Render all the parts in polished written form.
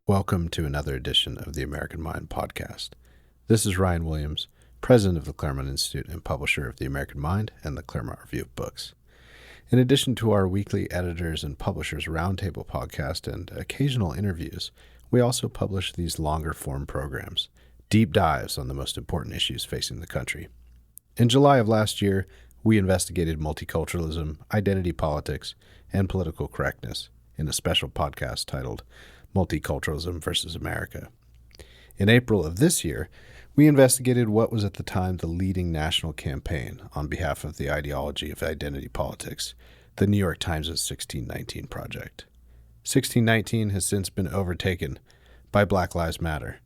Welcome to another edition of the American Mind podcast. This is Ryan Williams, president of the Claremont Institute and publisher of the American Mind and the Claremont Review of Books. In addition to our weekly editors and publishers roundtable podcast and occasional interviews, we also publish these longer form programs, deep dives on the most important issues facing the country. In July of last year, we investigated multiculturalism, identity politics, and political correctness in a special podcast titled Multiculturalism versus America. In April of this year, we investigated what was at the time the leading national campaign on behalf of the ideology of identity politics, the New York Times' 1619 Project. 1619 has since been overtaken by Black Lives Matter,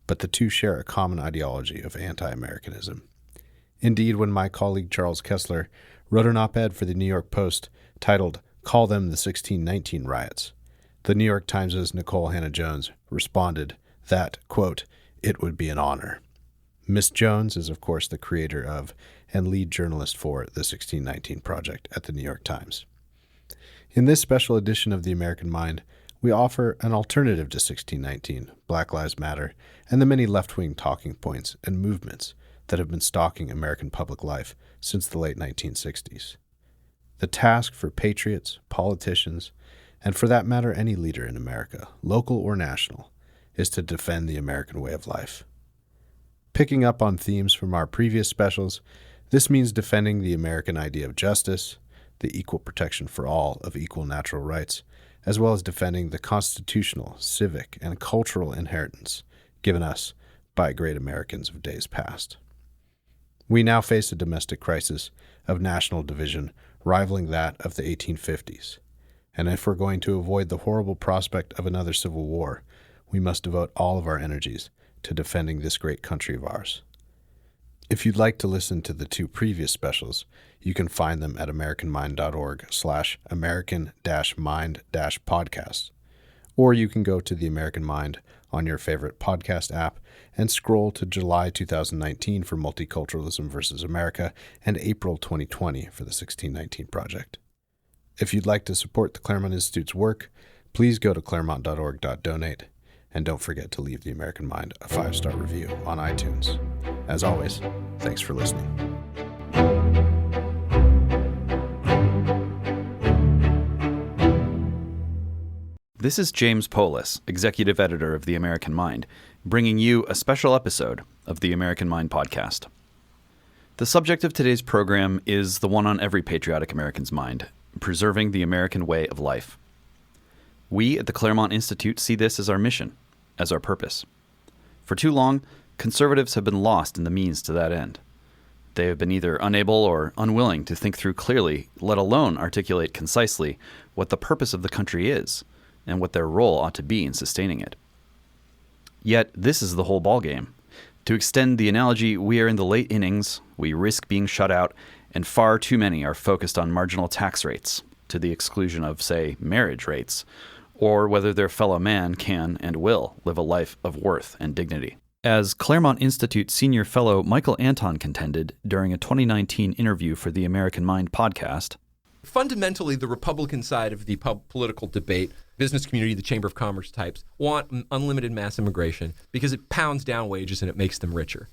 but the two share a common ideology of anti-Americanism. Indeed, when my colleague Charles Kessler wrote an op-ed for the New York Post titled "Call Them the 1619 Riots," the New York Times' Nicole Hannah-Jones responded that, quote, "it would be an honor." Miss Jones is, of course, the creator of and lead journalist for the 1619 Project at the New York Times. In this special edition of The American Mind, we offer an alternative to 1619, Black Lives Matter, and the many left-wing talking points and movements that have been stalking American public life since the late 1960s. The task for patriots, politicians, and for that matter any leader in America, local or national, is to defend the American way of life. Picking up on themes from our previous specials, this means defending the American idea of justice, the equal protection for all of equal natural rights, as well as defending the constitutional, civic, and cultural inheritance given us by great Americans of days past. We now face a domestic crisis of national division rivaling that of the 1850s. And if we're going to avoid the horrible prospect of another civil war, we must devote all of our energies to defending this great country of ours. If you'd like to listen to the two previous specials, you can find them at americanmind.org/american-mind-podcast. Or you can go to the American Mind on your favorite podcast app and scroll to July 2019 for Multiculturalism versus America and April 2020 for the 1619 Project. If you'd like to support the Claremont Institute's work, please go to claremont.org/donate, and don't forget to leave the American Mind a 5-star review on iTunes. As always, thanks for listening. This is James Poulos, executive editor of The American Mind, bringing you a special episode of the American Mind podcast. The subject of today's program is the one on every patriotic American's mind: preserving the American way of life. We at the Claremont Institute see this as our mission, as our purpose. For too long, conservatives have been lost in the means to that end. They have been either unable or unwilling to think through clearly, let alone articulate concisely, what the purpose of the country is and what their role ought to be in sustaining it. Yet, this is the whole ballgame. To extend the analogy, we are in the late innings, we risk being shut out, and far too many are focused on marginal tax rates, to the exclusion of, say, marriage rates, or whether their fellow man can and will live a life of worth and dignity. As Claremont Institute Senior Fellow Michael Anton contended during a 2019 interview for the American Mind podcast, fundamentally, the Republican side of the political debate, business community, the Chamber of Commerce types, want unlimited mass immigration because it pounds down wages and it makes them richer.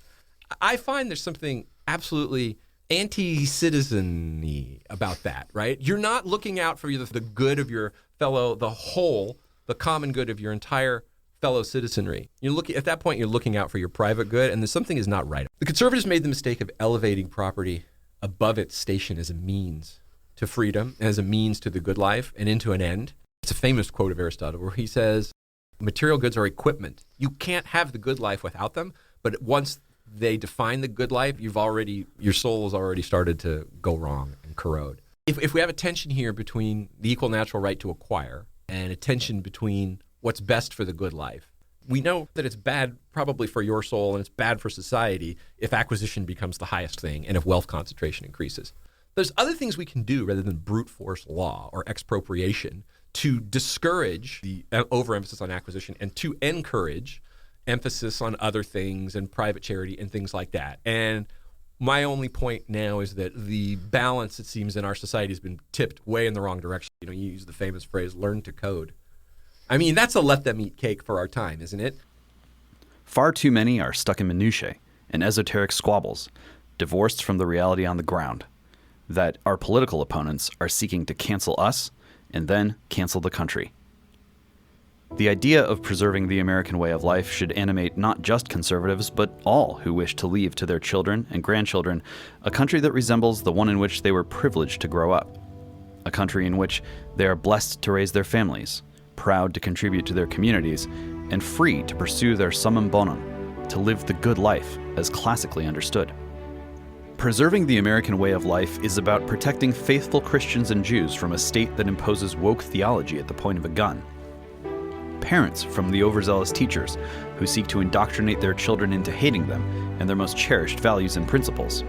I find there's something absolutely anti-citizen-y about that, right? You're not looking out for the good of your fellow, the common good of your entire fellow citizenry. At that point, you're looking out for your private good, and something is not right. The conservatives made the mistake of elevating property above its station as a means to freedom, as a means to the good life, and into an end. It's a famous quote of Aristotle where he says, material goods are equipment. You can't have the good life without them, but once they define the good life, your soul has already started to go wrong and corrode. If we have a tension here between the equal natural right to acquire and a tension between what's best for the good life, we know that it's bad probably for your soul and it's bad for society if acquisition becomes the highest thing and if wealth concentration increases. There's other things we can do rather than brute force law or expropriation to discourage the overemphasis on acquisition and to encourage emphasis on other things and private charity and things like that. And my only point now is that the balance, it seems, in our society has been tipped way in the wrong direction. You know, you use the famous phrase, learn to code. I mean, that's a let them eat cake for our time, isn't it? Far too many are stuck in minutiae and esoteric squabbles, divorced from the reality on the ground, that our political opponents are seeking to cancel us and then cancel the country. The idea of preserving the American way of life should animate not just conservatives, but all who wish to leave to their children and grandchildren a country that resembles the one in which they were privileged to grow up, a country in which they are blessed to raise their families, proud to contribute to their communities, and free to pursue their summum bonum, to live the good life as classically understood. Preserving the American way of life is about protecting faithful Christians and Jews from a state that imposes woke theology at the point of a gun, parents from the overzealous teachers who seek to indoctrinate their children into hating them and their most cherished values and principles,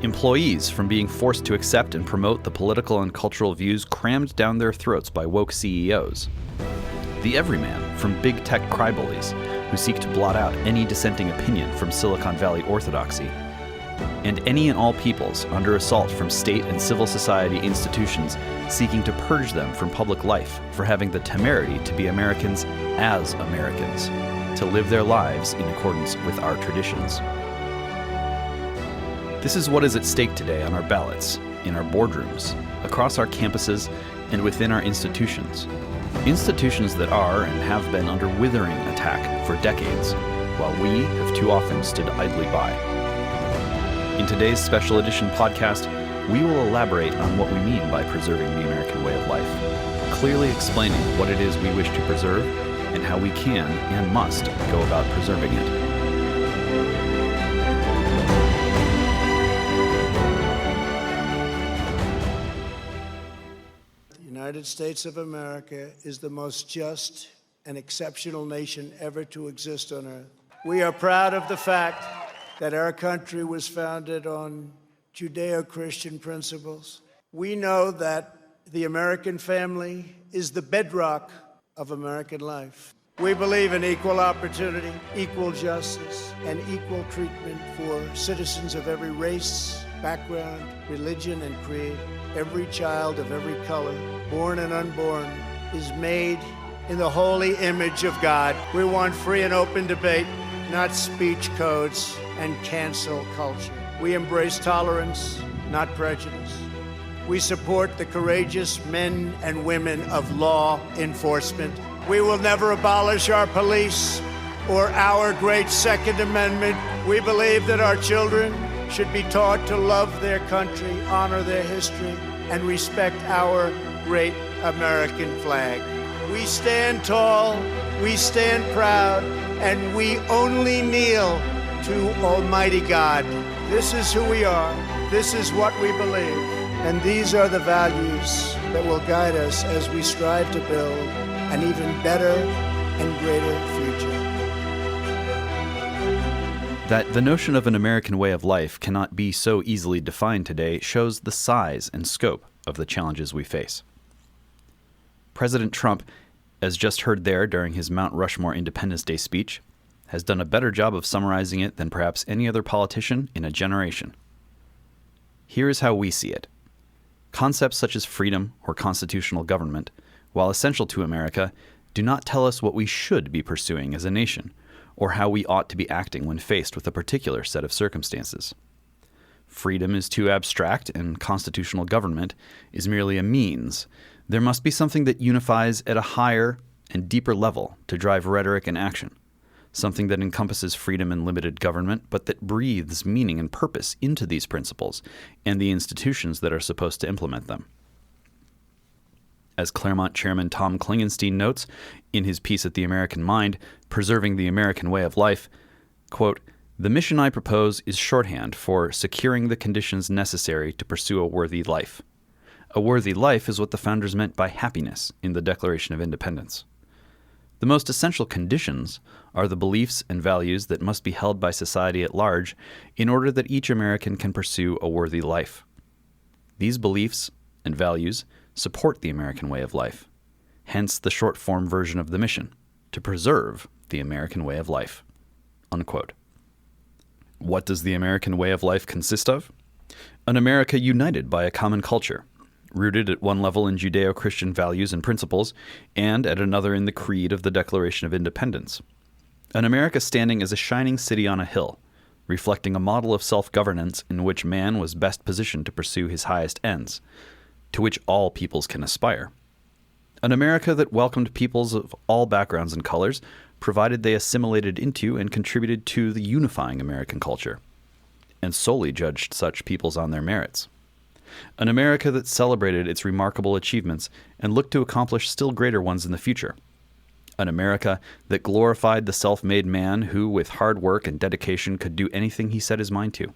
employees from being forced to accept and promote the political and cultural views crammed down their throats by woke CEOs, the everyman from big tech crybullies who seek to blot out any dissenting opinion from Silicon Valley orthodoxy, and any and all peoples under assault from state and civil society institutions seeking to purge them from public life for having the temerity to be Americans as Americans, to live their lives in accordance with our traditions. This is what is at stake today on our ballots, in our boardrooms, across our campuses, and within our institutions. Institutions that are and have been under withering attack for decades, while we have too often stood idly by. In today's special edition podcast, we will elaborate on what we mean by preserving the American way of life, clearly explaining what it is we wish to preserve and how we can and must go about preserving it. The United States of America is the most just and exceptional nation ever to exist on earth. We are proud of the fact that our country was founded on Judeo-Christian principles. We know that the American family is the bedrock of American life. We believe in equal opportunity, equal justice, and equal treatment for citizens of every race, background, religion, and creed. Every child of every color, born and unborn, is made in the holy image of God. We want free and open debate, not speech codes and cancel culture. We embrace tolerance, not prejudice. We support the courageous men and women of law enforcement. We will never abolish our police or our great Second Amendment. We believe that our children should be taught to love their country, honor their history, and respect our great American flag. We stand tall, we stand proud, and we only kneel to Almighty God. This is who we are, this is what we believe, and these are the values that will guide us as we strive to build an even better and greater future. That the notion of an American way of life cannot be so easily defined today shows the size and scope of the challenges we face. President Trump, as just heard there during his Mount Rushmore Independence Day speech, has done a better job of summarizing it than perhaps any other politician in a generation. Here is how we see it. Concepts such as freedom or constitutional government, while essential to America, do not tell us what we should be pursuing as a nation, or how we ought to be acting when faced with a particular set of circumstances. Freedom is too abstract, and constitutional government is merely a means. There must be something that unifies at a higher and deeper level to drive rhetoric and action, something that encompasses freedom and limited government, but that breathes meaning and purpose into these principles and the institutions that are supposed to implement them. As Claremont chairman Tom Klingenstein notes in his piece at the American Mind, Preserving the American Way of Life, quote, "The mission I propose is shorthand for securing the conditions necessary to pursue a worthy life. A worthy life is what the founders meant by happiness in the Declaration of Independence. The most essential conditions are the beliefs and values that must be held by society at large in order that each American can pursue a worthy life. These beliefs and values support the American way of life, hence the short-form version of the mission, to preserve the American way of life." Unquote. What does the American way of life consist of? An America united by a common culture, rooted at one level in Judeo-Christian values and principles, and at another in the creed of the Declaration of Independence. An America standing as a shining city on a hill, reflecting a model of self-governance in which man was best positioned to pursue his highest ends, to which all peoples can aspire. An America that welcomed peoples of all backgrounds and colors, provided they assimilated into and contributed to the unifying American culture, and solely judged such peoples on their merits. An America that celebrated its remarkable achievements and looked to accomplish still greater ones in the future. An America that glorified the self-made man who, with hard work and dedication, could do anything he set his mind to.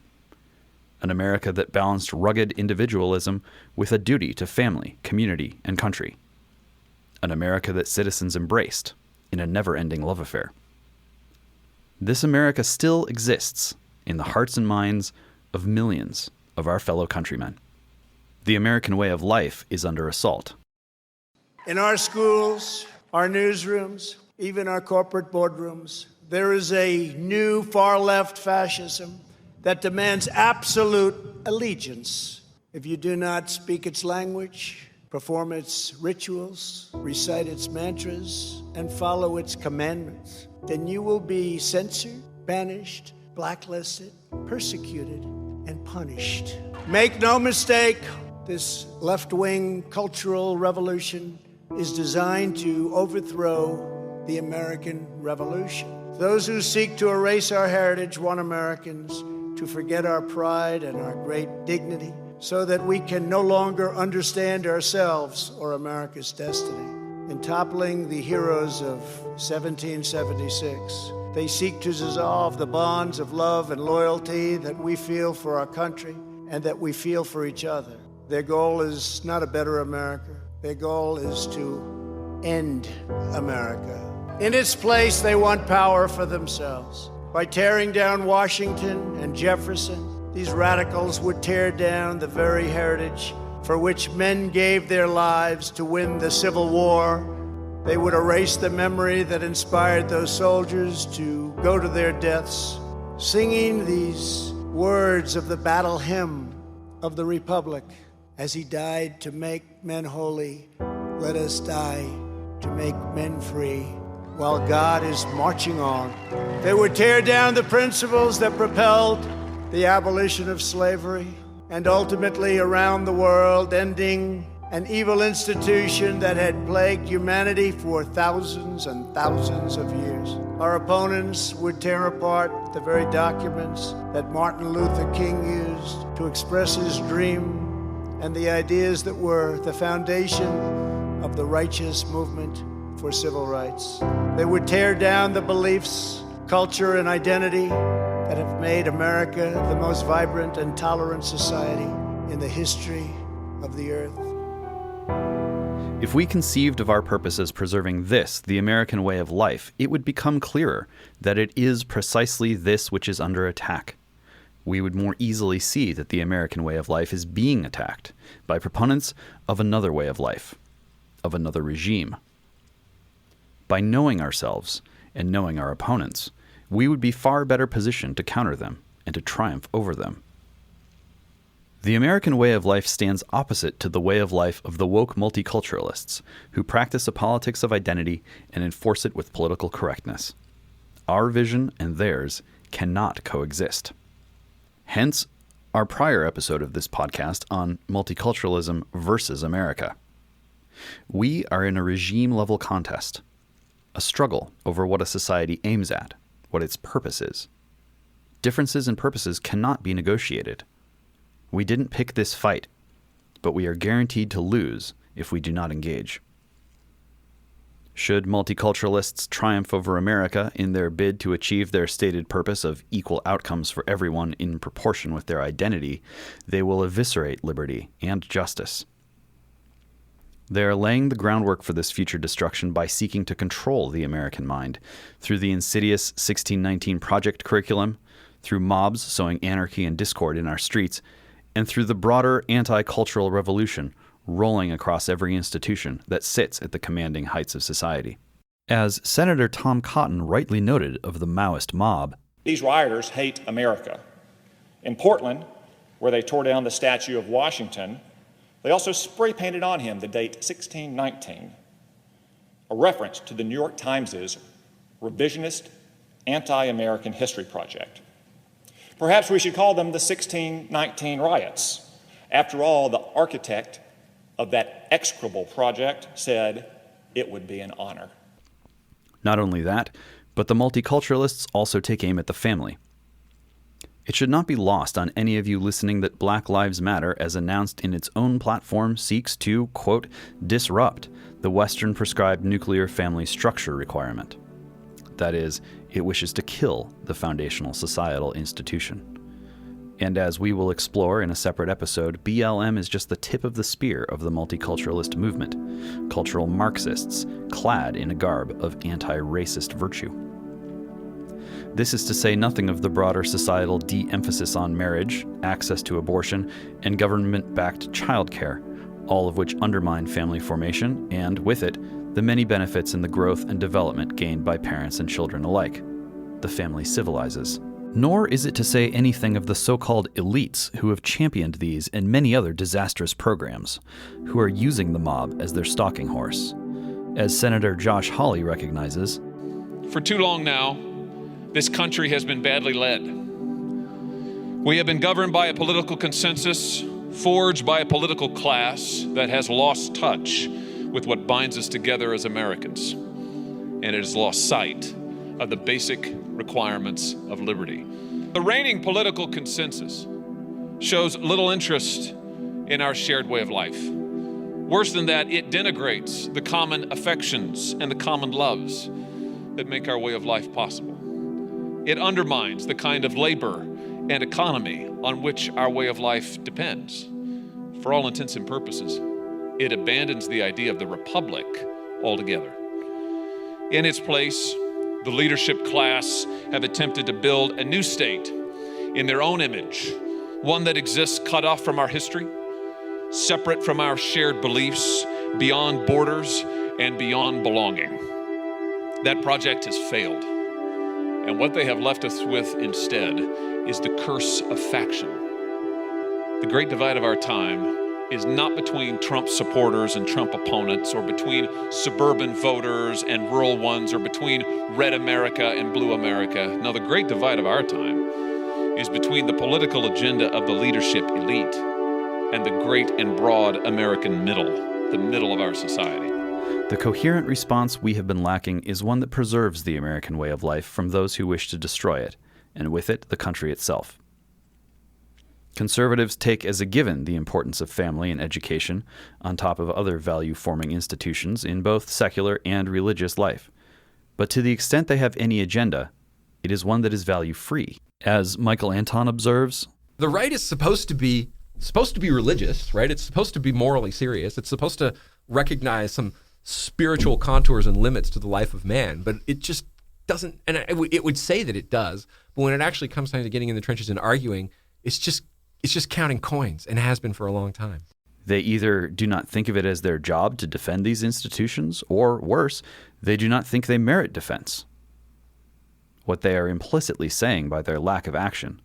An America that balanced rugged individualism with a duty to family, community, and country. An America that citizens embraced in a never-ending love affair. This America still exists in the hearts and minds of millions of our fellow countrymen. The American way of life is under assault. In our schools, our newsrooms, even our corporate boardrooms, there is a new far-left fascism that demands absolute allegiance. If you do not speak its language, perform its rituals, recite its mantras, and follow its commandments, then you will be censored, banished, blacklisted, persecuted, and punished. Make no mistake, this left-wing cultural revolution is designed to overthrow the American Revolution. Those who seek to erase our heritage want Americans to forget our pride and our great dignity so that we can no longer understand ourselves or America's destiny. In toppling the heroes of 1776, they seek to dissolve the bonds of love and loyalty that we feel for our country and that we feel for each other. Their goal is not a better America. Their goal is to end America. In its place, they want power for themselves. By tearing down Washington and Jefferson, these radicals would tear down the very heritage for which men gave their lives to win the Civil War. They would erase the memory that inspired those soldiers to go to their deaths, singing these words of the battle hymn of the Republic. As he died to make men holy, let us die to make men free, while God is marching on. They would tear down the principles that propelled the abolition of slavery, and ultimately around the world, ending an evil institution that had plagued humanity for thousands and thousands of years. Our opponents would tear apart the very documents that Martin Luther King used to express his dream and the ideas that were the foundation of the righteous movement for civil rights. They would tear down the beliefs, culture, and identity that have made America the most vibrant and tolerant society in the history of the earth. If we conceived of our purpose as preserving this, the American way of life, it would become clearer that it is precisely this which is under attack. We would more easily see that the American way of life is being attacked by proponents of another way of life, of another regime. By knowing ourselves and knowing our opponents, we would be far better positioned to counter them and to triumph over them. The American way of life stands opposite to the way of life of the woke multiculturalists who practice a politics of identity and enforce it with political correctness. Our vision and theirs cannot coexist. Hence, our prior episode of this podcast on multiculturalism versus America. We are in a regime-level contest, a struggle over what a society aims at, what its purpose is. Differences in purposes cannot be negotiated. We didn't pick this fight, but we are guaranteed to lose if we do not engage. Should multiculturalists triumph over America in their bid to achieve their stated purpose of equal outcomes for everyone in proportion with their identity, they will eviscerate liberty and justice. They are laying the groundwork for this future destruction by seeking to control the American mind through the insidious 1619 Project curriculum, through mobs sowing anarchy and discord in our streets, and through the broader anti-cultural revolution rolling across every institution that sits at the commanding heights of society. As Senator Tom Cotton rightly noted of the Maoist mob, "These rioters hate America. In Portland, where they tore down the statue of Washington, they also spray-painted on him the date 1619, a reference to the New York Times' revisionist anti-American history project. Perhaps we should call them the 1619 riots. After all, the architect of that execrable project said it would be an honor." Not only that, but the multiculturalists also take aim at the family. It should not be lost on any of you listening that Black Lives Matter, as announced in its own platform, seeks to, quote, disrupt the Western prescribed nuclear family structure requirement. That is, it wishes to kill the foundational societal institution. And as we will explore in a separate episode, BLM is just the tip of the spear of the multiculturalist movement, cultural Marxists clad in a garb of anti-racist virtue. This is to say nothing of the broader societal de-emphasis on marriage, access to abortion, and government-backed childcare, all of which undermine family formation and, with it, the many benefits in the growth and development gained by parents and children alike. The family civilizes. Nor is it to say anything of the so-called elites who have championed these and many other disastrous programs, who are using the mob as their stalking horse. As Senator Josh Hawley recognizes, "For too long now, this country has been badly led. We have been governed by a political consensus, forged by a political class that has lost touch with what binds us together as Americans, and it has lost sight of the basic requirements of liberty. The reigning political consensus shows little interest in our shared way of life. Worse than that, it denigrates the common affections and the common loves that make our way of life possible. It undermines the kind of labor and economy on which our way of life depends. For all intents and purposes, it abandons the idea of the republic altogether. In its place, the leadership class have attempted to build a new state in their own image, one that exists cut off from our history, separate from our shared beliefs, beyond borders and beyond belonging. That project has failed, and what they have left us with instead is the curse of faction. The great divide of our time is not between Trump supporters and Trump opponents, or between suburban voters and rural ones, or between red America and blue America. No, the great divide of our time is between the political agenda of the leadership elite and the great and broad American middle, the middle of our society. The coherent response we have been lacking is one that preserves the American way of life from those who wish to destroy it, and with it, the country itself. Conservatives take as a given the importance of family and education on top of other value-forming institutions in both secular and religious life. But to the extent they have any agenda, it is one that is value-free. As Michael Anton observes, the right is supposed to be religious, right? It's supposed to be morally serious. It's supposed to recognize some spiritual contours and limits to the life of man, but it just doesn't. And it would say that it does, but when it actually comes time to getting in the trenches and arguing, it's just counting coins, and has been for a long time. They either do not think of it as their job to defend these institutions, or worse, they do not think they merit defense. What they are implicitly saying by their lack of action,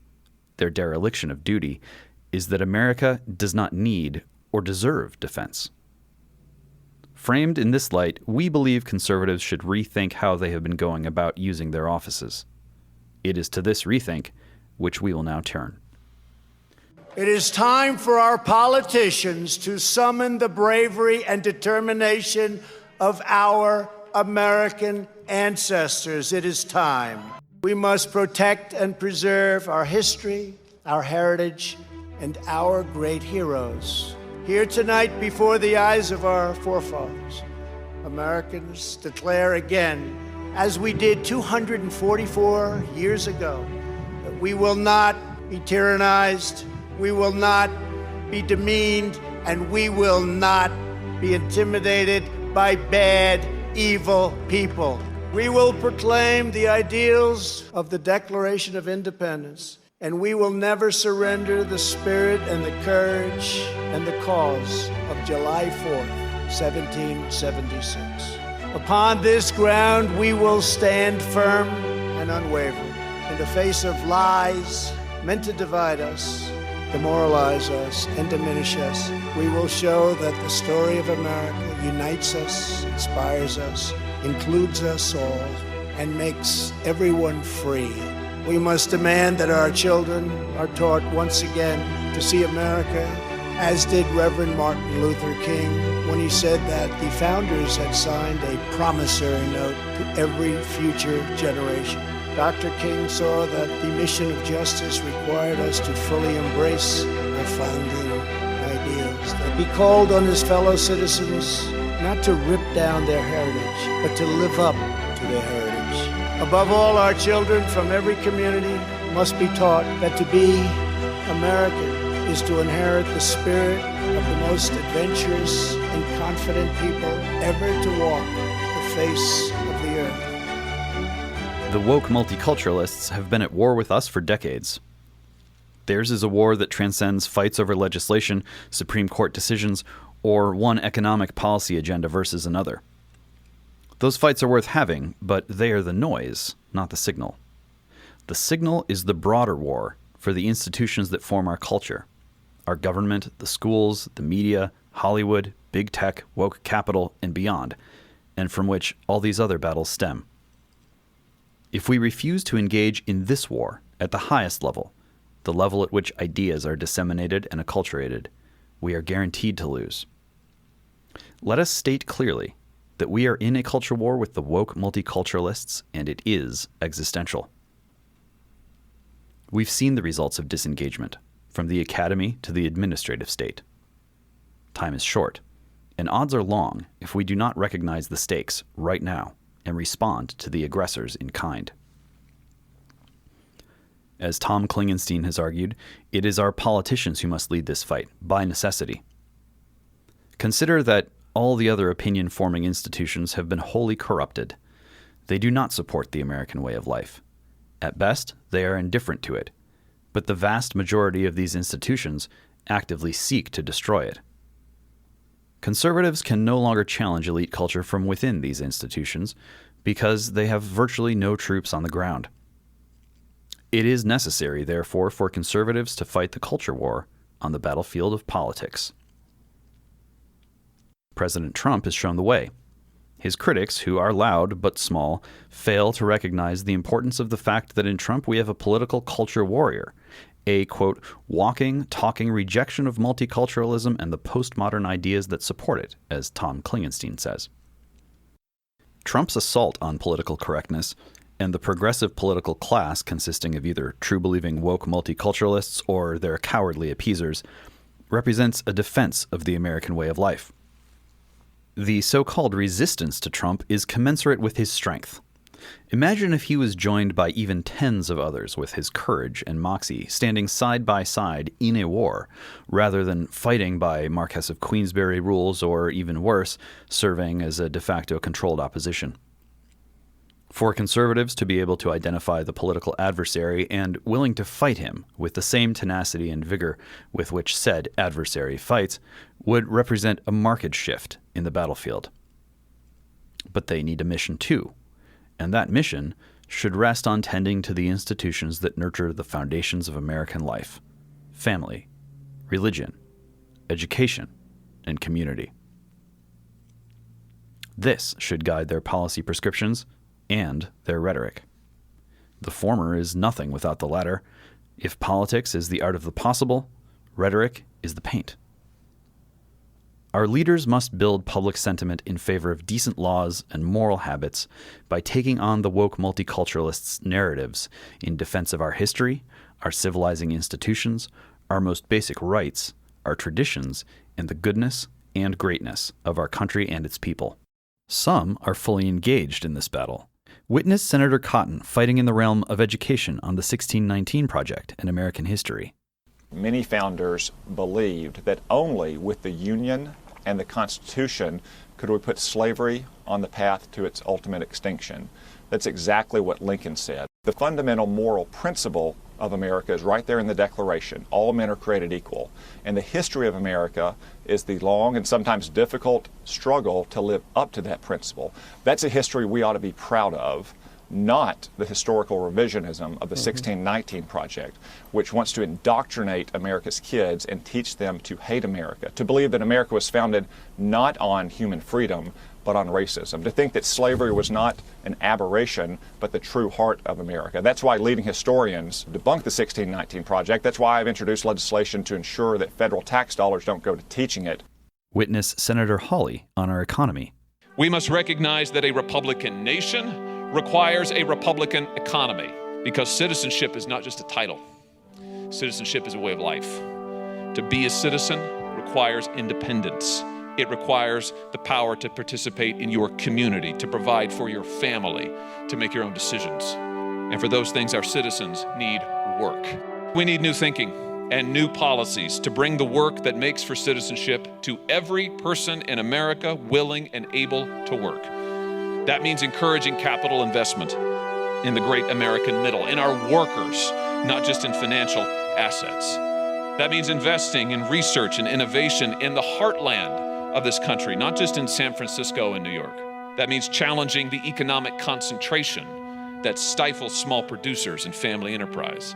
their dereliction of duty, is that America does not need or deserve defense. Framed in this light, we believe conservatives should rethink how they have been going about using their offices. It is to this rethink which we will now turn. It is time for our politicians to summon the bravery and determination of our American ancestors. It is time. We must protect and preserve our history, our heritage, and our great heroes. Here tonight, before the eyes of our forefathers, Americans declare again, as we did 244 years ago, that we will not be tyrannized, we will not be demeaned, and we will not be intimidated by bad, evil people. We will proclaim the ideals of the Declaration of Independence And we will never surrender the spirit and the courage and the cause of July 4th, 1776. Upon this ground, we will stand firm and unwavering. In the face of lies meant to divide us, demoralize us, and diminish us, we will show that the story of America unites us, inspires us, includes us all, and makes everyone free. We must demand that our children are taught once again to see America as did Reverend Martin Luther King when he said that the founders had signed a promissory note to every future generation. Dr. King saw that the mission of justice required us to fully embrace our founding ideals. That he called on his fellow citizens not to rip down their heritage, but to live up to their heritage. Above all, our children from every community must be taught that to be American is to inherit the spirit of the most adventurous and confident people ever to walk the face of the earth. The woke multiculturalists have been at war with us for decades. Theirs is a war that transcends fights over legislation, Supreme Court decisions, or one economic policy agenda versus another. Those fights are worth having, but they are the noise, not the signal. The signal is the broader war for the institutions that form our culture. Our government, the schools, the media, Hollywood, big tech, woke capital, and beyond, and from which all these other battles stem. If we refuse to engage in this war at the highest level, the level at which ideas are disseminated and acculturated, we are guaranteed to lose. Let us state clearly that we are in a culture war with the woke multiculturalists, and it is existential. We've seen the results of disengagement, from the academy to the administrative state. Time is short, and odds are long if we do not recognize the stakes right now and respond to the aggressors in kind. As Tom Klingenstein has argued, it is our politicians who must lead this fight, by necessity. Consider that all the other opinion-forming institutions have been wholly corrupted. They do not support the American way of life. At best, they are indifferent to it, but the vast majority of these institutions actively seek to destroy it. Conservatives can no longer challenge elite culture from within these institutions because they have virtually no troops on the ground. It is necessary, therefore, for conservatives to fight the culture war on the battlefield of politics. President Trump has shown the way. His critics, who are loud but small, fail to recognize the importance of the fact that in Trump we have a political culture warrior, a, quote, walking, talking rejection of multiculturalism and the postmodern ideas that support it, as Tom Klingenstein says. Trump's assault on political correctness and the progressive political class consisting of either true-believing woke multiculturalists or their cowardly appeasers represents a defense of the American way of life. The so-called resistance to Trump is commensurate with his strength. Imagine if he was joined by even tens of others with his courage and moxie, standing side by side in a war, rather than fighting by Marquess of Queensberry rules or, even worse, serving as a de facto controlled opposition. For conservatives to be able to identify the political adversary and willing to fight him with the same tenacity and vigor with which said adversary fights would represent a marked shift in the battlefield. But they need a mission too, and that mission should rest on tending to the institutions that nurture the foundations of American life: family, religion, education, and community. This should guide their policy prescriptions and their rhetoric. The former is nothing without the latter. If politics is the art of the possible, rhetoric is the paint. Our leaders must build public sentiment in favor of decent laws and moral habits by taking on the woke multiculturalists' narratives in defense of our history, our civilizing institutions, our most basic rights, our traditions, and the goodness and greatness of our country and its people. Some are fully engaged in this battle. Witness Senator Cotton fighting in the realm of education on the 1619 Project in American history. Many founders believed that only with the Union and the Constitution could we put slavery on the path to its ultimate extinction. That's exactly what Lincoln said. The fundamental moral principle of America is right there in the Declaration. All men are created equal. And the history of America is the long and sometimes difficult struggle to live up to that principle. That's a history we ought to be proud of, not the historical revisionism of the 1619 Project, which wants to indoctrinate America's kids and teach them to hate America, to believe that America was founded not on human freedom, but on racism, to think that slavery was not an aberration, but the true heart of America. That's why leading historians debunk the 1619 Project. That's why I've introduced legislation to ensure that federal tax dollars don't go to teaching it. Witness Senator Hawley on our economy. We must recognize that a Republican nation requires a Republican economy, because citizenship is not just a title. Citizenship is a way of life. To be a citizen requires independence. It requires the power to participate in your community, to provide for your family, to make your own decisions. And for those things, our citizens need work. We need new thinking and new policies to bring the work that makes for citizenship to every person in America willing and able to work. That means encouraging capital investment in the great American middle, in our workers, not just in financial assets. That means investing in research and innovation in the heartland of this country, not just in San Francisco and New York. That means challenging the economic concentration that stifles small producers and family enterprise.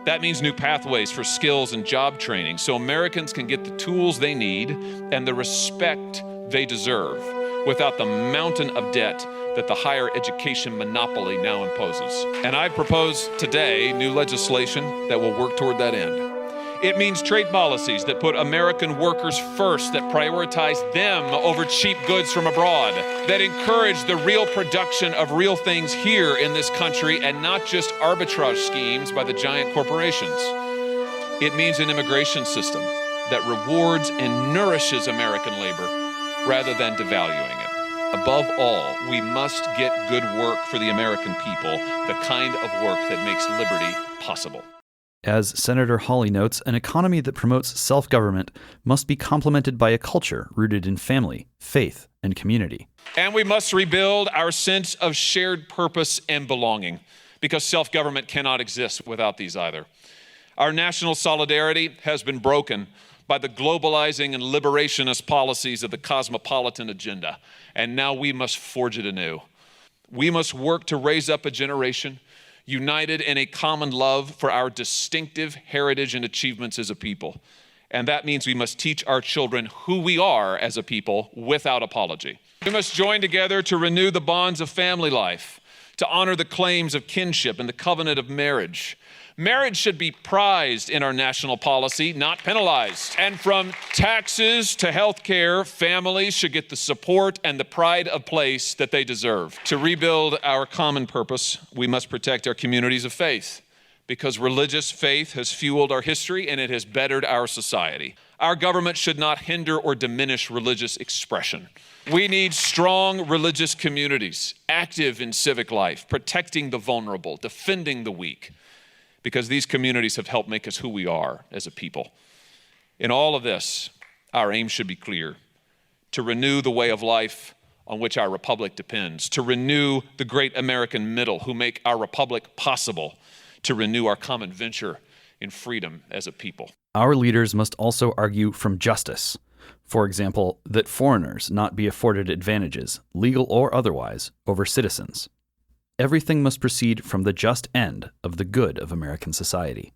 That means new pathways for skills and job training so Americans can get the tools they need and the respect they deserve without the mountain of debt that the higher education monopoly now imposes. And I propose today new legislation that will work toward that end. It means trade policies that put American workers first, that prioritize them over cheap goods from abroad, that encourage the real production of real things here in this country and not just arbitrage schemes by the giant corporations. It means an immigration system that rewards and nourishes American labor rather than devaluing it. Above all, we must get good work for the American people, the kind of work that makes liberty possible. As Senator Hawley notes, an economy that promotes self-government must be complemented by a culture rooted in family, faith, and community. And we must rebuild our sense of shared purpose and belonging, because self-government cannot exist without these either. Our national solidarity has been broken by the globalizing and liberationist policies of the cosmopolitan agenda, and now we must forge it anew. We must work to raise up a generation united in a common love for our distinctive heritage and achievements as a people. And that means we must teach our children who we are as a people without apology. We must join together to renew the bonds of family life, to honor the claims of kinship and the covenant of marriage. Marriage should be prized in our national policy, not penalized. And from taxes to health care, families should get the support and the pride of place that they deserve. To rebuild our common purpose, we must protect our communities of faith, because religious faith has fueled our history and it has bettered our society. Our government should not hinder or diminish religious expression. We need strong religious communities, active in civic life, protecting the vulnerable, defending the weak, because these communities have helped make us who we are as a people. In all of this, our aim should be clear: to renew the way of life on which our republic depends, to renew the great American middle who make our republic possible, to renew our common venture in freedom as a people. Our leaders must also argue from justice. For example, that foreigners not be afforded advantages, legal or otherwise, over citizens. Everything must proceed from the just end of the good of American society.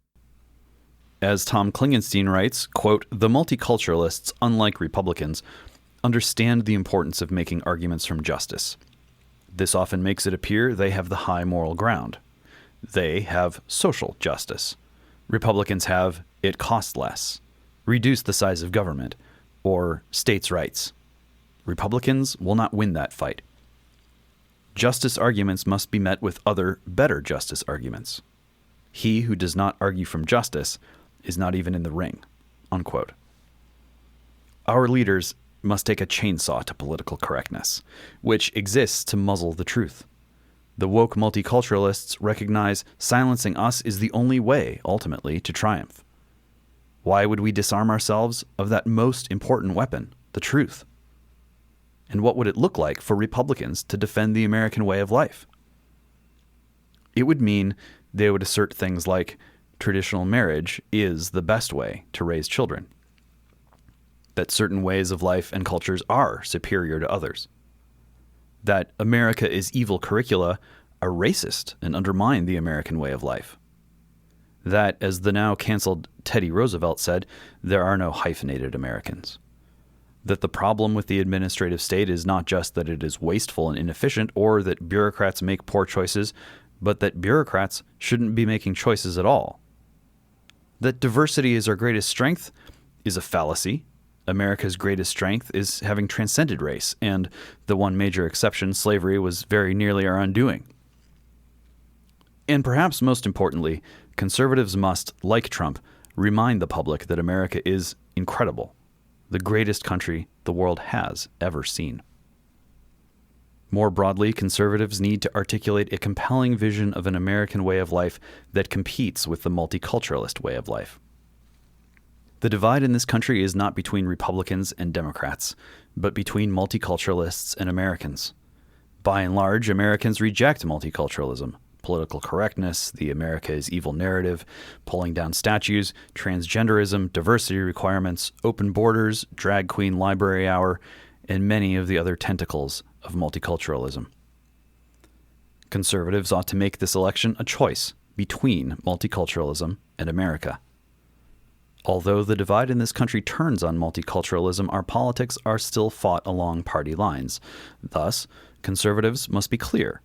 As Tom Klingenstein writes, quote, "The multiculturalists, unlike Republicans, understand the importance of making arguments from justice. This often makes it appear they have the high moral ground. They have social justice. Republicans have it costs less, reduce the size of government, or states' rights. Republicans will not win that fight. Justice arguments must be met with other, better justice arguments. He who does not argue from justice is not even in the ring," unquote. Our leaders must take a chainsaw to political correctness, which exists to muzzle the truth. The woke multiculturalists recognize silencing us is the only way, ultimately, to triumph. Why would we disarm ourselves of that most important weapon, the truth? And what would it look like for Republicans to defend the American way of life? It would mean they would assert things like, traditional marriage is the best way to raise children, that certain ways of life and cultures are superior to others, that America is evil curricula are racist and undermine the American way of life, that, as the now canceled Teddy Roosevelt said, there are no hyphenated Americans, that the problem with the administrative state is not just that it is wasteful and inefficient or that bureaucrats make poor choices, but that bureaucrats shouldn't be making choices at all. That diversity is our greatest strength is a fallacy. America's greatest strength is having transcended race, and the one major exception, slavery, was very nearly our undoing. And perhaps most importantly, conservatives must, like Trump, remind the public that America is incredible, the greatest country the world has ever seen. More broadly, conservatives need to articulate a compelling vision of an American way of life that competes with the multiculturalist way of life. The divide in this country is not between Republicans and Democrats, but between multiculturalists and Americans. By and large, Americans reject multiculturalism, political correctness, the America is evil narrative, pulling down statues, transgenderism, diversity requirements, open borders, drag queen library hour, and many of the other tentacles of multiculturalism. Conservatives ought to make this election a choice between multiculturalism and America. Although the divide in this country turns on multiculturalism, our politics are still fought along party lines. Thus, conservatives must be clear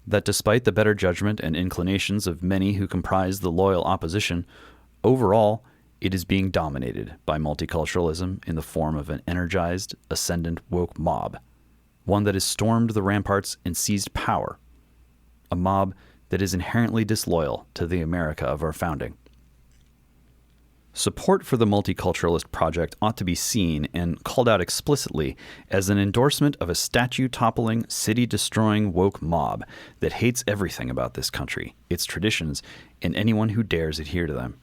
that despite the better judgment and inclinations of many who comprise the loyal opposition, overall, it is being dominated by multiculturalism in the form of an energized, ascendant woke mob, one that has stormed the ramparts and seized power, a mob that is inherently disloyal to the America of our founding. Support for the multiculturalist project ought to be seen and called out explicitly as an endorsement of a statue-toppling, city-destroying woke mob that hates everything about this country, its traditions, and anyone who dares adhere to them.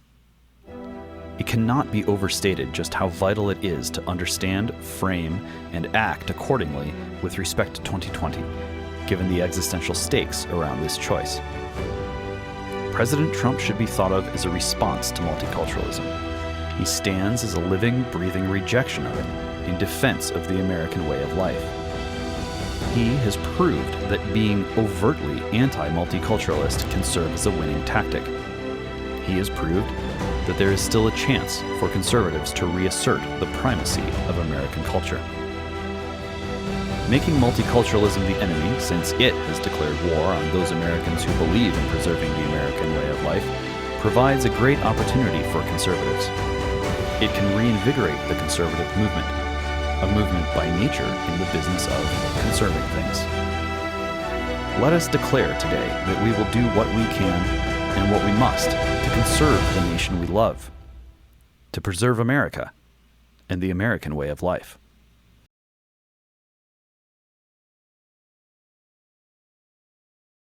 It cannot be overstated just how vital it is to understand, frame, and act accordingly with respect to 2020, given the existential stakes around this choice. President Trump should be thought of as a response to multiculturalism. He stands as a living, breathing rejection of it in defense of the American way of life. He has proved that being overtly anti-multiculturalist can serve as a winning tactic. He has proved that there is still a chance for conservatives to reassert the primacy of American culture. Making multiculturalism the enemy, since it has declared war on those Americans who believe in preserving the American way of life, provides a great opportunity for conservatives. It can reinvigorate the conservative movement, a movement by nature in the business of conserving things. Let us declare today that we will do what we can and what we must to conserve the nation we love, to preserve America and the American way of life.